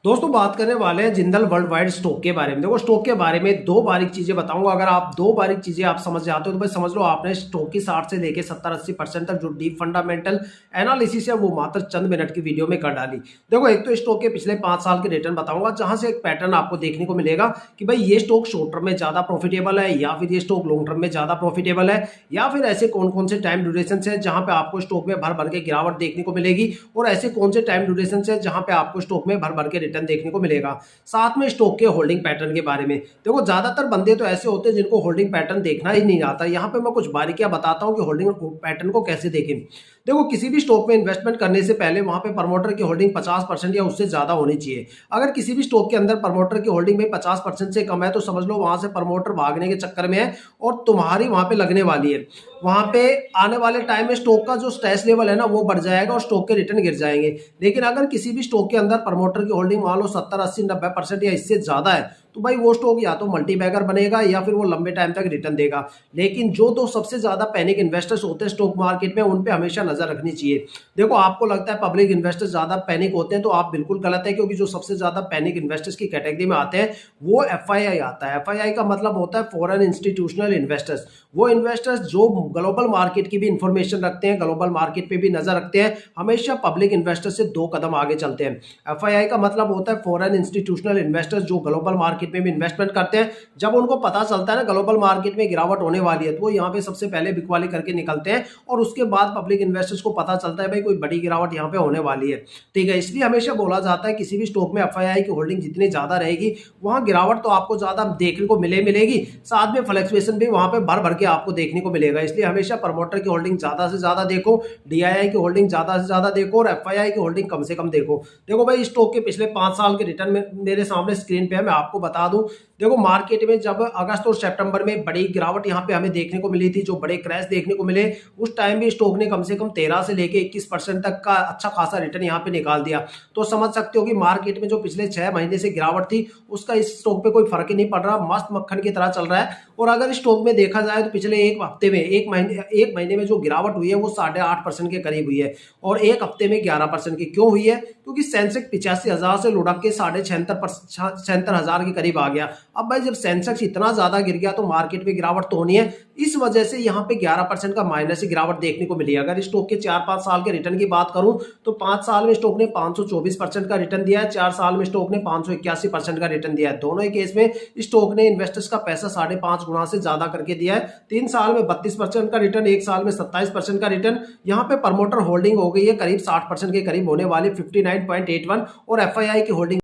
दोस्तों बात करने वाले हैं जिंदल वर्ल्ड वाइड स्टॉक के बारे में। देखो स्टॉक के बारे में दो बारीक चीजें बताऊंगा। अगर आप दो बारीक चीजें आप समझ जाते हो तो भाई समझ लो आपने स्टॉक की 60 से लेके 70-80% तक जो डीप फंडामेंटल एनालिसिस है वो मात्र चंद मिनट की वीडियो में कर डाली। देखो एक तो स्टॉक के पिछले 5 साल के रिटर्न बताऊंगा, जहां से एक पैटर्न आपको देखने को मिलेगा कि भाई ये स्टॉक शॉर्ट टर्म में ज्यादा प्रॉफिटेबल है या फिर ये स्टॉक लॉन्ग टर्म में ज्यादा प्रॉफिटेबल है, या फिर ऐसे कौन कौन से टाइम ड्यूरेशन है जहां पे आपको स्टॉक में भर भर के गिरावट देखने को मिलेगी, और ऐसे कौन से टाइम ड्यूरेशन है जहां पे आपको स्टॉक में भर भर के रिटर्न देखने को मिलेगा। साथ में स्टॉक के होल्डिंग पैटर्न के बारे में। देखो ज्यादातर बंदे तो ऐसे होते हैं जिनको होल्डिंग पैटर्न देखना ही नहीं आता। यहाँ पे मैं कुछ बारीकियां बताता हूं कि होल्डिंग पैटर्न को कैसे देखें। देखो किसी भी स्टॉक में इन्वेस्टमेंट करने से पहले वहां पे प्रमोटर की होल्डिंग 50% या उससे ज्यादा होनी चाहिए। अगर किसी भी स्टॉक के अंदर प्रमोटर की होल्डिंग में 50% से कम है तो समझ लो वहां से प्रमोटर भागने के चक्कर में है और तुम्हारी वहां पे लगने वाली है। वहां पे आने वाले टाइम में स्टॉक का जो स्ट्रेस लेवल है ना वो बढ़ जाएगा और स्टॉक के रिटर्न गिर जाएंगे। लेकिन अगर किसी भी स्टॉक के अंदर प्रमोटर की होल्डिंग मान लो 70-80-90% या इससे ज्यादा है तो भाई वो स्टॉक या तो मल्टीबैगर बनेगा या फिर वो लंबे टाइम तक रिटर्न देगा। लेकिन जो दो सबसे ज्यादा पैनिक इन्वेस्टर्स होते हैं स्टॉक मार्केट में उन पे हमेशा नजर रखनी चाहिए। देखो आपको लगता है पब्लिक इन्वेस्टर्स ज्यादा पैनिक होते हैं तो आप बिल्कुल गलत है, क्योंकि जो सबसे ज्यादा पैनिक इन्वेस्टर्स की कैटेगरी में आते हैं वो एफआईआई आता है। एफआईआई का मतलब होता है फॉरेन इंस्टीट्यूशनल इन्वेस्टर्स। वो इन्वेस्टर्स जो ग्लोबल मार्केट की भी इंफॉर्मेशन रखते हैं, ग्लोबल मार्केट पे भी नजर रखते हैं, हमेशा पब्लिक इन्वेस्टर से 2 कदम आगे चलते हैं। एफआईआई का मतलब होता है फॉरेन इंस्टीट्यूशनल इन्वेस्टर्स जो ग्लोबल मार्केट में भी इन्वेस्टमेंट करते हैं। जब उनको पता चलता है ना ग्लोबल मार्केट में गिरावट होने वाली है तो वो यहाँ पे सबसे पहले बिकवाली करके निकलते हैं और उसके बाद पब्लिक इन्वेस्टर्स को पता चलता है भाई कोई बड़ी गिरावट यहाँ पे होने वाली है। ठीक है, इसलिए हमेशा बोला जाता है किसी भी स्टॉक में एफआईआई की होल्डिंग जितनी ज्यादा रहेगी वहां गिरावट तो आपको ज्यादा देखने को मिलेगी, साथ में फ्लक्चुएशन भी वहां पे भर भर के आपको देखने को मिलेगा। इसलिए हमेशा प्रमोटर की होल्डिंग ज्यादा से ज्यादा देखो, डीआईआई की होल्डिंग ज्यादा से ज्यादा देखो और एफआईआई की होल्डिंग कम से कम देखो। देखो भाई स्टॉक के पिछले 5 साल के रिटर्न में मेरे सामने स्क्रीन पे है, मैं आपको बता दूं। देखो मार्केट में जब अगस्त और सितंबर में बड़ी गिरावट यहाँ पे हमें देखने को मिली थी, जो बड़े क्रैश देखने को मिले, उस टाइम भी स्टॉक ने कम से कम 13 से लेके 21% तक का अच्छा खासा रिटर्न यहाँ पे निकाल दिया। तो समझ सकते हो कि मार्केट में जो पिछले 6 महीने से गिरावट थी उसका इस स्टॉक पे कोई फर्क ही नहीं पड़ रहा, मस्त मक्खन की तरह चल रहा है। और अगर स्टॉक में देखा जाए तो पिछले एक हफ्ते में एक महीने में जो गिरावट हुई है वो 8.5% के करीब हुई है और एक हफ्ते में 11% की। क्यों हुई है? क्योंकि सेंसेक्स 85,000 से लुढ़क के 76,500 के करीब आ गया। अब भाई जब सेंसेक्स इतना ज्यादा गिर गया तो मार्केट में गिरावट तो होनी है। इस वजह से यहाँ पे 11% का माइनस की गिरावट देखने को मिली है। अगर स्टॉक के 4-5 साल के रिटर्न की बात करूं तो 5 साल में स्टॉक ने 524% का रिटर्न दिया है, 4 साल में स्टॉक ने 581% का रिटर्न दिया है। दोनों ही केस में स्टॉक ने इन्वेस्टर्स का पैसा 5.5 गुना से ज्यादा करके दिया है। 3 साल में 32% का रिटर्न, 1 साल में 27% का रिटर्न। यहाँ पे प्रमोटर होल्डिंग हो गई है करीब 60% के करीब होने वाली 59.81 और एफआईआई की होल्डिंग